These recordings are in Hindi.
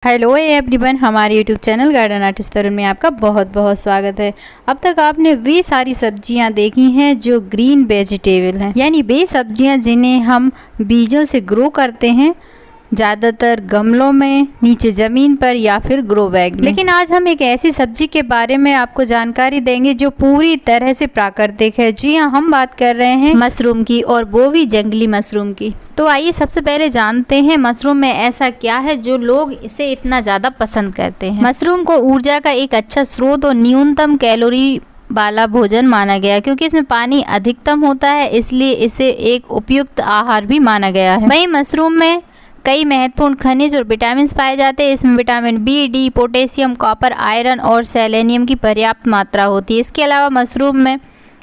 हेलो एवरीवन, हमारे यूट्यूब चैनल गार्डन आर्टिस्ट तरुण में आपका बहुत बहुत स्वागत है। अब तक आपने वे सारी सब्जियां देखी हैं जो ग्रीन वेजिटेबल हैं, यानी वे सब्जियां जिन्हें हम बीजों से ग्रो करते हैं, ज़्यादातर गमलों में, नीचे ज़मीन पर या फिर ग्रो बैग में। लेकिन आज हम एक ऐसी सब्जी के बारे में आपको जानकारी देंगे जो पूरी तरह से प्राकृतिक है। जी हाँ, हम बात कर रहे हैं मशरूम की, और वो भी जंगली मशरूम की। तो आइए सबसे पहले जानते हैं मशरूम में ऐसा क्या है जो लोग इसे इतना ज़्यादा पसंद करते हैं। मशरूम को ऊर्जा का एक अच्छा स्रोत और न्यूनतम कैलोरी वाला भोजन माना गया, क्योंकि इसमें पानी अधिकतम होता है, इसलिए इसे एक उपयुक्त आहार भी माना गया है। वहीं मशरूम में कई महत्वपूर्ण खनिज और विटामिन पाए जाते हैं। इसमें vitamin B, D, potassium, copper, iron और सेलेनियम की पर्याप्त मात्रा होती है। इसके अलावा मशरूम में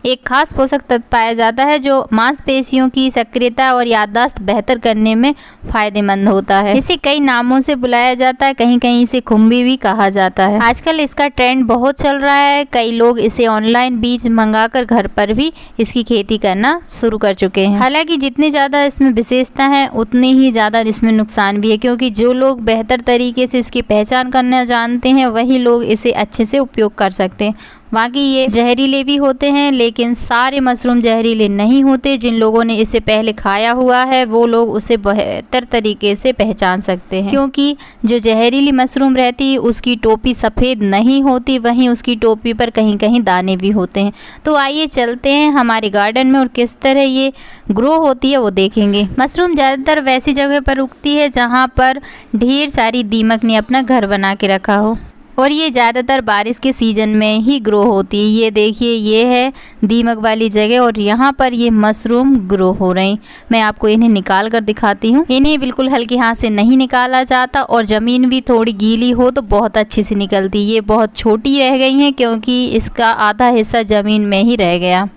एक खास पोषक तत्व पाया जाता है जो मांसपेशियों की सक्रियता और याददाश्त बेहतर करने में फायदेमंद होता है। इसे कई नामों से बुलाया जाता है, कहीं कहीं इसे खुम्बी भी कहा जाता है। आजकल इसका ट्रेंड बहुत चल रहा है। कई लोग इसे ऑनलाइन बीज मंगाकर घर पर भी इसकी खेती करना शुरू कर चुके हैं। हालांकि जितनी ज़्यादा इसमें विशेषता है उतनी ही ज़्यादा इसमें नुकसान भी है, क्योंकि जो लोग बेहतर तरीके से इसकी पहचान करना जानते हैं वही लोग इसे अच्छे से उपयोग कर सकते हैं। बाकी ये जहरीले भी होते हैं, लेकिन सारे मशरूम जहरीले नहीं होते। जिन लोगों ने इसे पहले खाया हुआ है वो लोग उसे बेहतर तरीके से पहचान सकते हैं, क्योंकि जो जहरीली मशरूम रहती है उसकी टोपी सफ़ेद नहीं होती, वहीं उसकी टोपी पर कहीं कहीं दाने भी होते हैं। तो आइए चलते हैं हमारे गार्डन में और किस तरह ये ग्रो होती है वो देखेंगे। मशरूम ज़्यादातर वैसी जगह पर उगती है जहाँ पर ढेर सारी दीमक ने अपना घर बना के रखा हो, और ये ज़्यादातर बारिश के सीज़न में ही ग्रो होती है। ये देखिए, ये है दीमक वाली जगह और यहाँ पर ये मशरूम ग्रो हो रहे हैं। मैं आपको इन्हें निकाल कर दिखाती हूँ। इन्हें बिल्कुल हल्के हाथ से नहीं निकाला जाता, और ज़मीन भी थोड़ी गीली हो तो बहुत अच्छी से निकलती। ये बहुत छोटी रह गई हैं क्योंकि इसका आधा हिस्सा ज़मीन में ही रह गया।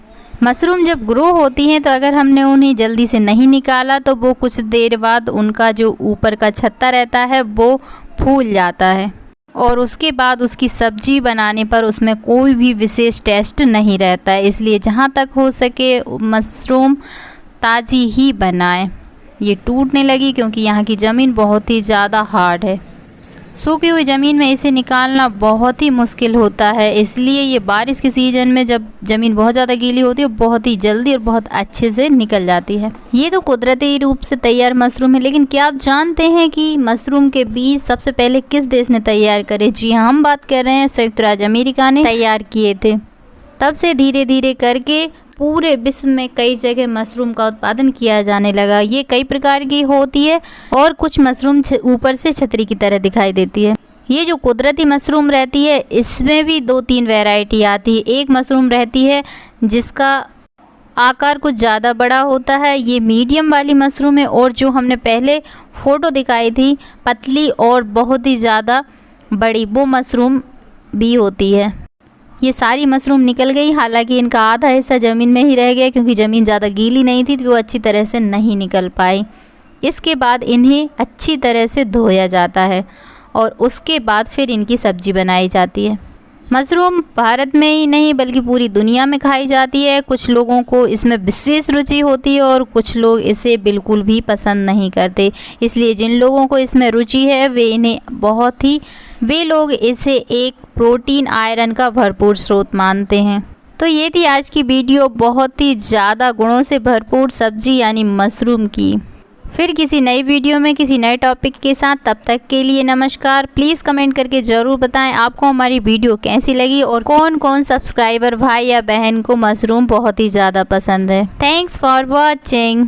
मशरूम जब ग्रो होती हैं तो अगर हमने उन्हें जल्दी से नहीं निकाला तो वो कुछ देर बाद उनका जो ऊपर का छत्ता रहता है वो फूल जाता है, और उसके बाद उसकी सब्जी बनाने पर उसमें कोई भी विशेष टेस्ट नहीं रहता है। इसलिए जहाँ तक हो सके मशरूम ताज़ी ही बनाएं। ये टूटने लगी क्योंकि यहाँ की ज़मीन बहुत ही ज़्यादा हार्ड है। सूखी हुई ज़मीन में इसे निकालना बहुत ही मुश्किल होता है, इसलिए ये बारिश के सीज़न में जब ज़मीन बहुत ज़्यादा गीली होती है बहुत ही जल्दी और बहुत अच्छे से निकल जाती है। ये तो कुदरती रूप से तैयार मशरूम है, लेकिन क्या आप जानते हैं कि मशरूम के बीज सबसे पहले किस देश ने तैयार करे? जी हाँ, हम बात कर रहे हैं संयुक्त राज्य अमेरिका ने तैयार किए थे। तब से धीरे धीरे करके पूरे विश्व में कई जगह मशरूम का उत्पादन किया जाने लगा। ये कई प्रकार की होती है और कुछ मशरूम ऊपर से छतरी की तरह दिखाई देती है। ये जो कुदरती मशरूम रहती है इसमें भी 2-3 वैरायटी आती है। एक मशरूम रहती है जिसका आकार कुछ ज़्यादा बड़ा होता है, ये मीडियम वाली मशरूम है, और जो हमने पहले फ़ोटो दिखाई थी पतली और बहुत ही ज़्यादा बड़ी, वो मशरूम भी होती है। ये सारी मशरूम निकल गई, हालांकि इनका आधा हिस्सा ज़मीन में ही रह गया क्योंकि ज़मीन ज़्यादा गीली नहीं थी तो वो अच्छी तरह से नहीं निकल पाई। इसके बाद इन्हें अच्छी तरह से धोया जाता है और उसके बाद फिर इनकी सब्ज़ी बनाई जाती है। मशरूम भारत में ही नहीं बल्कि पूरी दुनिया में खाई जाती है। कुछ लोगों को इसमें विशेष रुचि होती है और कुछ लोग इसे बिल्कुल भी पसंद नहीं करते। इसलिए जिन लोगों को इसमें रुचि है वे लोग इसे एक प्रोटीन, आयरन का भरपूर स्रोत मानते हैं। तो ये थी आज की वीडियो, बहुत ही ज़्यादा गुणों से भरपूर सब्जी यानी मशरूम की। फिर किसी नई वीडियो में किसी नए टॉपिक के साथ, तब तक के लिए नमस्कार। प्लीज़ कमेंट करके ज़रूर बताएं आपको हमारी वीडियो कैसी लगी और कौन कौन सब्सक्राइबर भाई या बहन को मशरूम बहुत ही ज़्यादा पसंद है। Thanks for watching.